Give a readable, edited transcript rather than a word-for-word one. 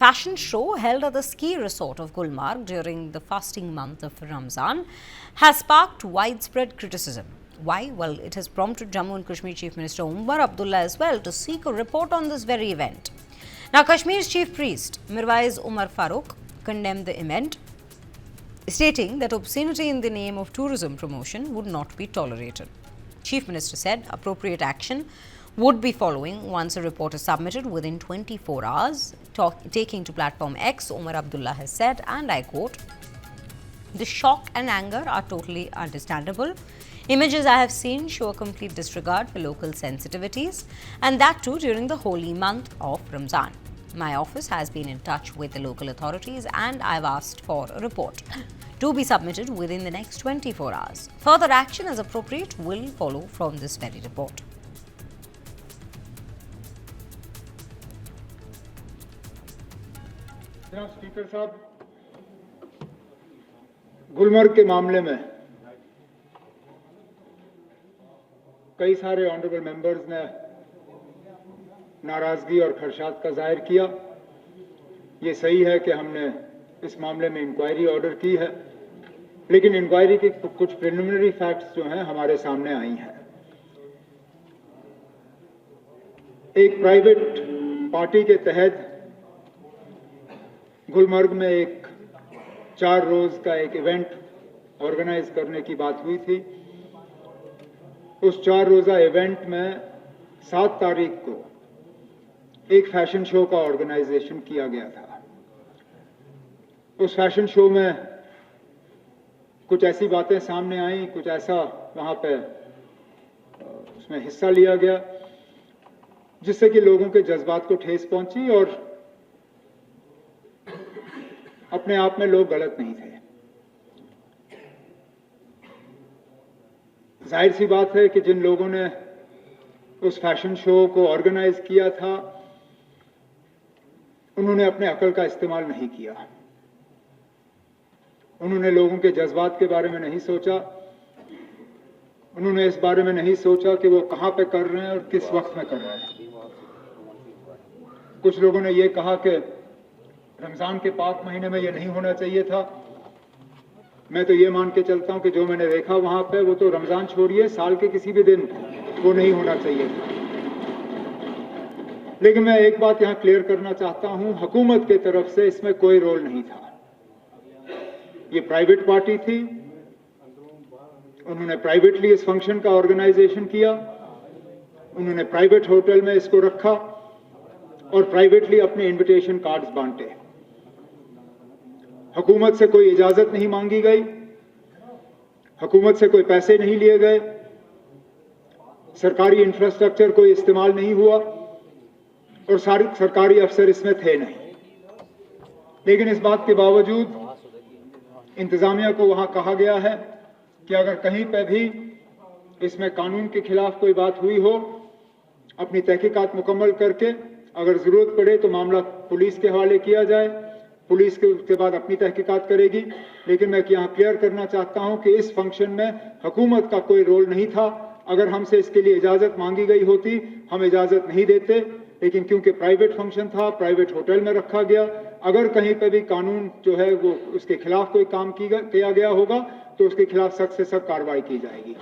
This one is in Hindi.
fashion show held at the ski resort of Gulmarg during the fasting month of Ramzan has sparked widespread criticism. Why? Well, it has prompted Jammu and Kashmir Chief Minister Umar Abdullah as well to seek a report on this very event. Now, Kashmir's chief priest, Mirwais Umar Farooq, condemned the event, stating that obscenity in the name of tourism promotion would not be tolerated. Chief Minister said appropriate action would be following once a report is submitted within 24 hours. Taking to platform X, Umar Abdullah has said, and I quote, "The shock and anger are totally understandable. Images I have seen show a complete disregard for local sensitivities, and that too during the holy month of Ramzan. My office has been in touch with the local authorities and I've asked for a report to be submitted within the next 24 hours. Further action as appropriate will follow from this very report." जनाब स्पीकर साहब, गुलमर्ग के मामले में कई सारे ऑनरेबल मेंबर्स ने नाराजगी और खदशात का जाहिर किया। ये सही है कि हमने इस मामले में इंक्वायरी ऑर्डर की है, लेकिन इंक्वायरी के कुछ प्रिलिमिनरी फैक्ट्स जो हैं हमारे सामने आई हैं। एक प्राइवेट पार्टी के तहत गुलमर्ग में एक 4 रोज का एक इवेंट ऑर्गेनाइज करने की बात हुई थी। उस 4 रोजा इवेंट में 7 तारीख को एक फैशन शो का ऑर्गेनाइजेशन किया गया था। उस फैशन शो में कुछ ऐसी बातें सामने आई, कुछ ऐसा वहां पे उसमें हिस्सा लिया गया जिससे कि लोगों के जज्बात को ठेस पहुंची और अपने आप में लोग गलत नहीं थे। जाहिर सी बात है कि जिन लोगों ने उस फैशन शो को ऑर्गेनाइज किया था उन्होंने अपने अकल का इस्तेमाल नहीं किया। उन्होंने लोगों के जज्बात के बारे में नहीं सोचा। उन्होंने इस बारे में नहीं सोचा कि वो कहां पे कर रहे हैं और किस वक्त में कर रहे हैं। कुछ लोगों ने ये कहा कि रमजान के पाक महीने में ये नहीं होना चाहिए था। मैं तो ये मान के चलता हूं कि जो मैंने देखा वहां पे वो तो रमजान छोड़िए, साल के किसी भी दिन वो नहीं होना चाहिए था। लेकिन मैं एक बात यहां क्लियर करना चाहता हूं, हुकूमत की तरफ से इसमें कोई रोल नहीं था। ये प्राइवेट पार्टी थी, उन्होंने प्राइवेटली इस फंक्शन का ऑर्गेनाइजेशन किया, उन्होंने प्राइवेट होटल में इसको रखा और प्राइवेटली अपने इनविटेशन कार्ड्स बांटे। हुकूमत से कोई इजाजत नहीं मांगी गई, हुकूमत से कोई पैसे नहीं लिए गए, सरकारी इंफ्रास्ट्रक्चर कोई इस्तेमाल नहीं हुआ और सारे सरकारी अफसर इसमें थे नहीं। लेकिन इस बात के बावजूद इंतजामिया को वहां कहा गया है कि अगर कहीं पे भी इसमें कानून के खिलाफ कोई बात हुई हो, अपनी तहकीकात मुकम्मल करके अगर जरूरत पड़े तो मामला पुलिस के हवाले किया जाए। पुलिस के उसके बाद अपनी तहकीकात करेगी। लेकिन मैं यहाँ क्लियर करना चाहता हूँ कि इस फंक्शन में हुकूमत का कोई रोल नहीं था। अगर हमसे इसके लिए इजाजत मांगी गई होती, हम इजाजत नहीं देते, लेकिन क्योंकि प्राइवेट फंक्शन था, प्राइवेट होटल में रखा गया, अगर कहीं पे भी कानून जो है वो उसके खिलाफ कोई काम किया गया होगा तो उसके खिलाफ सख्त से सख्त कार्रवाई की जाएगी।